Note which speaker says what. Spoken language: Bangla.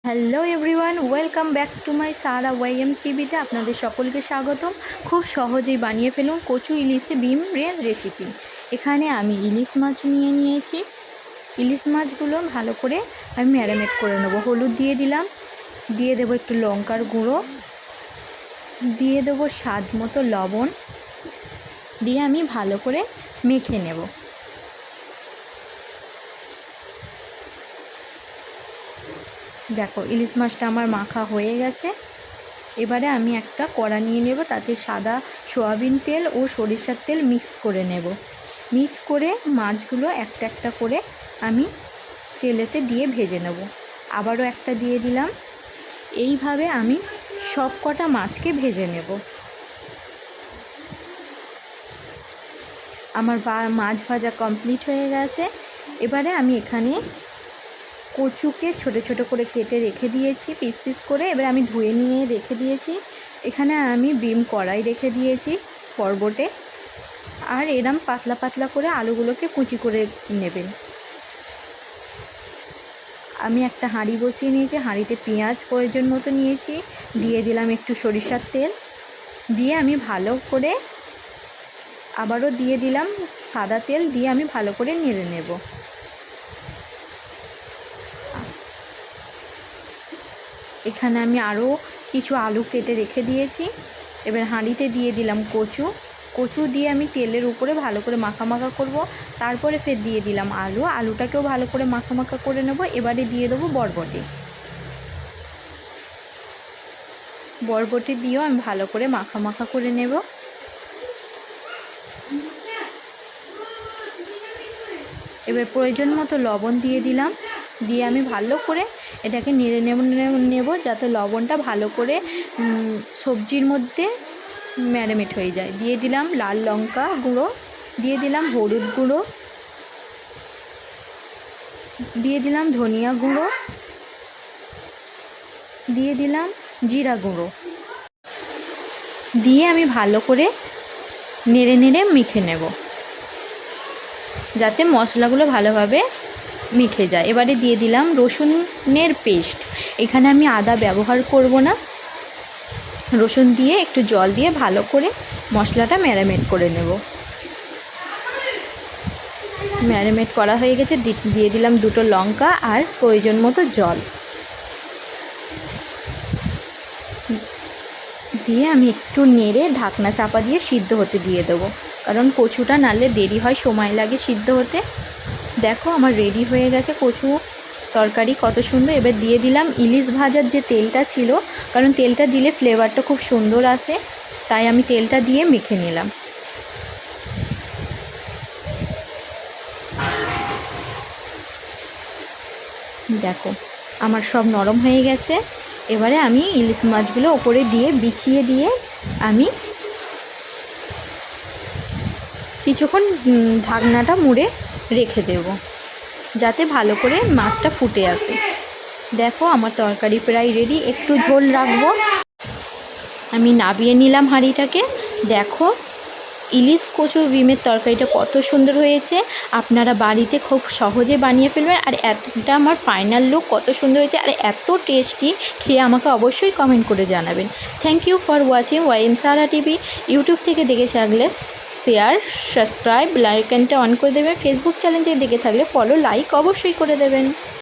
Speaker 1: Hello everyone, welcome back to my Sara YM টিভিতে আপনাদের সকলকে স্বাগতম। খুব সহজেই বানিয়ে ফেলুন কচু ইলিশে বিমের রেসিপি। এখানে আমি ইলিশ মাছ নিয়ে নিয়েছি। ইলিশ মাছগুলো ভালো করে আমি ম্যারিনেট করে নেব। হলুদ দিয়ে দিলাম, দিয়ে দেবো একটু লঙ্কার গুঁড়ো, দিয়ে দেবো স্বাদ মতো লবণ, দিয়ে আমি ভালো করে মেখে নেব। দেখো ইলিশ মাছটা আমার মাখা হয়ে গেছে। এবারে আমি একটা কড়া নিয়ে নেব, তাতে সাদা সয়াবিন তেল ও সরিষার তেল মিক্স করে নেব। মিক্স করে মাছগুলো একটা একটা করে আমি তেলেতে দিয়ে ভেজে নেব। আবারও একটা দিয়ে দিলাম। এইভাবে আমি সব কটা মাছকে ভেজে নেব। আমার মাছ ভাজা কমপ্লিট হয়ে গেছে। এবারে আমি এখানে কচুকে ছোট ছোট করে কেটে রেখে দিয়েছি পিস পিস করে। এবার আমি ধুয়ে নিয়ে রেখে দিয়েছি। এখানে আমি বিম কড়াই রেখে দিয়েছি পর্বটে। আর এরম পাতলা পাতলা করে আলুগুলোকে কুচি করে নেবেন। আমি একটা হাঁড়ি বসিয়ে নিয়েছি, হাঁড়িতে পেঁয়াজ প্রয়োজন মতো নিয়েছি, দিয়ে দিলাম একটু সরিষার তেল, দিয়ে আমি ভালো করে আবারও দিয়ে দিলাম সাদা তেল, দিয়ে আমি ভালো করে নেড়ে নেব। এখানে আমি আরও কিছু আলু কেটে রেখে দিয়েছি। এবার হাঁড়িতে দিয়ে দিলাম কচু দিয়ে আমি তেলের উপরে ভালো করে মাখা মাখা করব। তারপরে ফের দিয়ে দিলাম আলুটাকেও ভালো করে মাখা মাখা করে নেব। এবারে দিয়ে দেবো বরবটি দিয়েও আমি ভালো করে মাখা মাখা করে নেব। এবার প্রয়োজন মতো লবণ দিয়ে দিলাম, দিয়ে আমি ভালো করে এটাকে নেড়ে নেব যাতে লবণটা ভালো করে সবজির মধ্যে ম্যারিনেট হয়ে যায়। দিয়ে দিলাম লাল লঙ্কা গুঁড়ো, দিয়ে দিলাম হলুদ গুঁড়ো, দিয়ে দিলাম ধনিয়া গুঁড়ো, দিয়ে দিলাম জিরা গুঁড়ো, দিয়ে আমি ভালো করে নেড়ে মেখে নেব যাতে মশলাগুলো ভালোভাবে মেখে যায়। এবারে দিয়ে দিলাম রসুনের পেস্ট। এখানে আমি আদা ব্যবহার করব না। রসুন দিয়ে একটু জল দিয়ে ভালো করে মশলাটা ম্যারিনেট করে নেব। ম্যারিনেট করা হয়ে গেছে, দিয়ে দিলাম দুটো লঙ্কা আর প্রয়োজন মতো জল, দিয়ে আমি একটু নেড়ে ঢাকনা চাপা দিয়ে সিদ্ধ হতে দিয়ে দেবো, কারণ কচুটা নাড়লে দেরি হয়, সময় লাগে সিদ্ধ হতে। দেখো আমার রেডি হয়ে গেছে কচু তরকারি, কত সুন্দর। এবার দিয়ে দিলাম ইলিশ ভাজার যে তেলটা ছিল, কারণ তেলটা দিলে ফ্লেভারটা খুব সুন্দর আসে, তাই আমি তেলটা দিয়ে মেখে নিলাম। দেখো আমার সব নরম হয়ে গেছে। এবারে আমি ইলিশ মাছগুলো ওপরে দিয়ে বিছিয়ে দিয়ে আমি কিছুক্ষণ ঢাকনাটা মুড়ে রেখে দেব, যাতে ভালো করে মাছটা ফুটে আসে। দেখো আমার তরকারি প্রায় রেডি। একটু ঝোল রাখবো। আমি নাবিয়ে নিলাম হাঁড়িটাকে। দেখো ইলিশ কচু বিমের তরকারিটা কত সুন্দর হয়েছে। আপনারা বাড়িতে খুব সহজে বানিয়ে ফেলবেন। আর এটা আমার ফাইনাল লুক, কত সুন্দর হয়েছে আর এত টেস্টি। খেয়ে আমাকে অবশ্যই কমেন্ট করে জানাবেন। Thank you for watching YM Sara TV. YouTube থেকে দেখে থাকলে শেয়ার, সাবস্ক্রাইব, বেল আইকনটা অন করে দেবেন। ফেসবুক চ্যানেল থেকে দেখে থাকলে ফলো, লাইক অবশ্যই করে দেবেন।